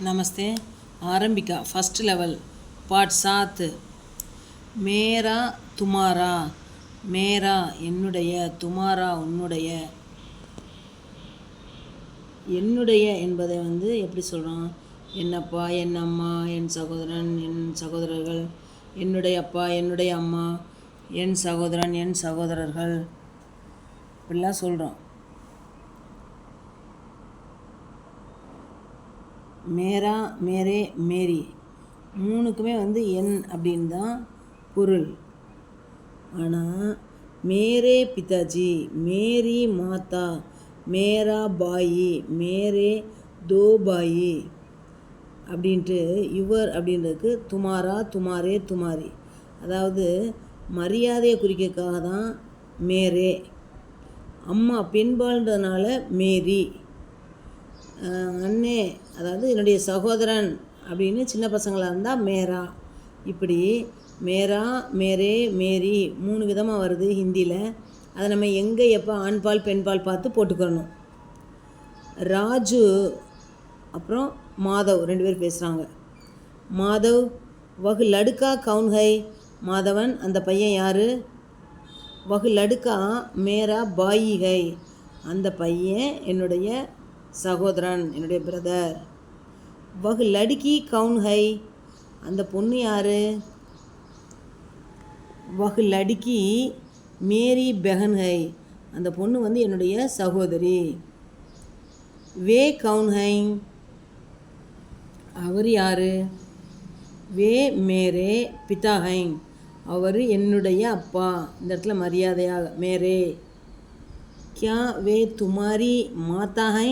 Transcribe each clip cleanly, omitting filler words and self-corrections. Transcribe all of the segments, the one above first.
नमस्ते। आरंभिका first level part 7 मेरा तुम्हारा मेरा என்னுடைய तुम्हारा உன்னுடைய என்னுடைய என்பதை எப்படி சொல்கிறோம்? என் அப்பா, என் அம்மா, என் சகோதரன், என் சகோதரர்கள், என்னுடைய அப்பா, என்னுடைய அம்மா, என் சகோதரன், என் சகோதரர்கள் இப்படிலாம் சொல்கிறோம். மேரா, மேரே, மேரி மூணுக்குமே என் அப்படின்னு தான் பொருள். ஆனால் மேரே பிதாஜி, மேரி மாதா, மேரா பாயி, மேரே தோ பாயி அப்படின்ட்டு யுவர் அப்படின்றதுக்கு துமாரா, துமாரே, துமாரி, அதாவது மரியாதையை குறிக்கிறதுக்காக தான் மேரே. அம்மா பெண்பாள்ன்றதுனால மேரி. அண்ணே அதாவது என்னுடைய சகோதரன் அப்படின்னு சின்ன பசங்களாக இருந்தால் மேரா. இப்படி மேரா, மேரே, மேரி 3 விதமாக வருது ஹிந்தியில். அதை நம்ம எங்கே எப்போ ஆண்பால் பெண்பால் பார்த்து போட்டுக்கிறணும். ராஜு அப்புறம் மாதவ் 2 பேர் பேசுகிறாங்க. மாதவ் வகு லடுக்கா கவுன் ஹை, மாதவன் அந்த பையன் யார்? வகு லடுக்கா மேரா பாயி ஹை, அந்த பையன் என்னுடைய சகோதரன், என்னுடைய பிரதர். வகு லடுக்கி கவுன் ஹை, அந்த பொண்ணு யார்? வகு லடுக்கி மேரி பெஹன் ஹை, அந்த பொண்ணு என்னுடைய சகோதரி. வே கவுன் ஹை, அவர் யார்? வே மேரே பிதா ஹை, அவர் என்னுடைய அப்பா. இந்த இடத்துல மரியாதையாக மேரே. கியா வே துமாரி மாதா ஹை,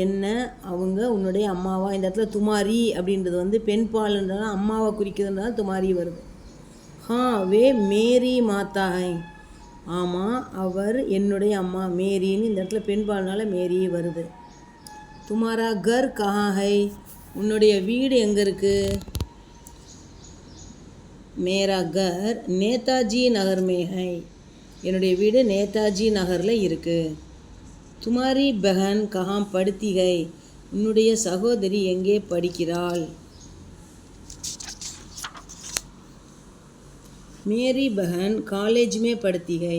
என்ன அவங்க உன்னுடைய அம்மாவா? இந்த இடத்துல துமாரி அப்படின்றது பெண் பால்ன்றதுனால அம்மாவை குறிக்கிறதுனால துமாரி வருது. ஹா வே மேரி மாதா ஹை, ஆமாம் அவர் என்னுடைய அம்மா மேரின்னு இந்த இடத்துல பெண் பால்னால மேரி வருது. துமாரா கர் கஹா ஹை, உன்னுடைய வீடு எங்கே இருக்குது? மேரா கர் நேதாஜி நகர் மே ஹை, என்னுடைய வீடு நேதாஜி நகரில் இருக்குது. துமாரி பெஹன் கஹாம் படுத்தி ஹை, உன்னுடைய சகோதரி எங்கே படிக்கிறாள்? மேரி பெஹன் காலேஜ் மே படுத்தி ஹை,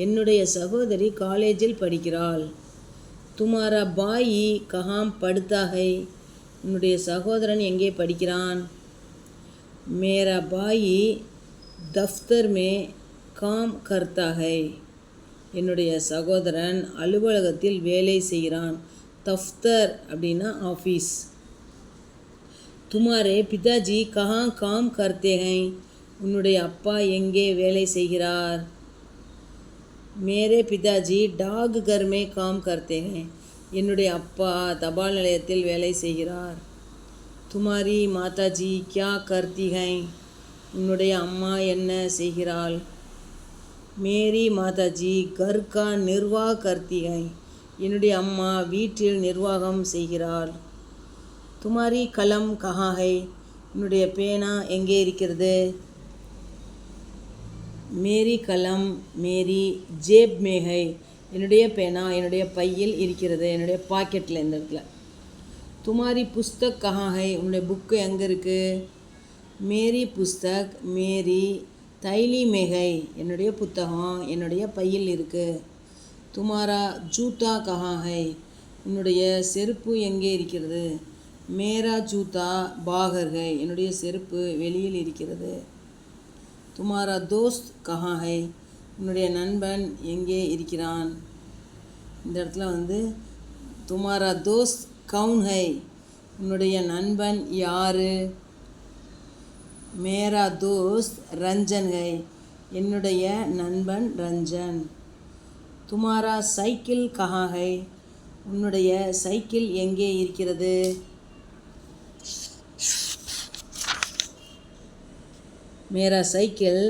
என்னுடைய சகோதரி காலேஜில் படிக்கிறாள். துமாரா பாயி கஹாம் படுத்தா ஹை, உன்னுடைய சகோதரன் எங்கே படிக்கிறான்? மேரா பாயி தஃப்தர் மே காம் கர்த்தா ஹை, என்னுடைய சகோதரன் அலுவலகத்தில் வேலை செய்கிறான். தஃப்தர் அப்படின்னா ஆஃபீஸ். துமாரே பிதாஜி கஹா காம் கர்த்தே ஹை, உன்னுடைய அப்பா எங்கே வேலை செய்கிறார்? மேரே பிதாஜி டாக் கர் மே காம் கர்த்தே ஹை, என்னுடைய அப்பா தபால் நிலையத்தில் வேலை செய்கிறார். துமாரி மாதாஜி கியா கர்த்தி ஹை, உன்னுடைய அம்மா என்ன செய்கிறாள்? மேரி மாதாஜி கர் கா நிர்வாக கர்த்தி ஹை, என்னுடைய அம்மா வீட்டில் நிர்வாகம் செய்கிறாள். துமாரி கலம் கஹா ஹை, உன்னுடைய பேனா எங்கே இருக்கிறது? மேரி கலம் மேரி ஜேப் மே ஹை, என்னுடைய பேனா என்னுடைய பையில் இருக்கிறது, என்னுடைய பாக்கெட்டில் இந்த இடத்துல. துமாரி புஸ்தக் கஹா ஹை, உன்னுடைய புக்கு எங்கே இருக்குது? மேரி புஸ்தக் மேரி தைலி மேகை, என்னுடைய புத்தகம் என்னுடைய பையில் இருக்குது. துமாரா ஜூத்தா கஹா ஹை, உன்னுடைய செருப்பு எங்கே இருக்கிறது? மேரா ஜூத்தா பாகர் ஹை, என்னுடைய செருப்பு வெளியில் இருக்கிறது. துமாரா தோஸ்த் கஹா ஹை, உன்னுடைய நண்பன் எங்கே இருக்கிறான்? இந்த இடத்துல துமாரா தோஸ்த் கவுன் ஹை, உன்னுடைய நண்பன் யார்? மேரா தோஸ்த் ரஞ்சன் ஹை, என்னுடைய நண்பன் ரஞ்சன். துமாரா சைக்கிள் கஹா ஹை, உன்னுடைய சைக்கிள் எங்கே இருக்கிறது? மேரா சைக்கிள்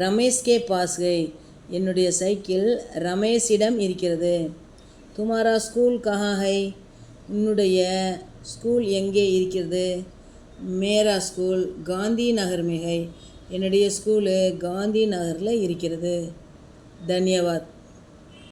ரமேஷ் கே பாஸ் ஹை, என்னுடைய சைக்கிள் ரமேஷிடம் இருக்கிறது. துமாரா ஸ்கூல் கஹா ஹை, உன்னுடைய ஸ்கூல் எங்கே இருக்கிறது? மேரா ஸ்கூல் காந்தி நகர் மே ஹை, என்னுடைய ஸ்கூலு காந்தி நகரில் இருக்கிறது. தன்யவாத்.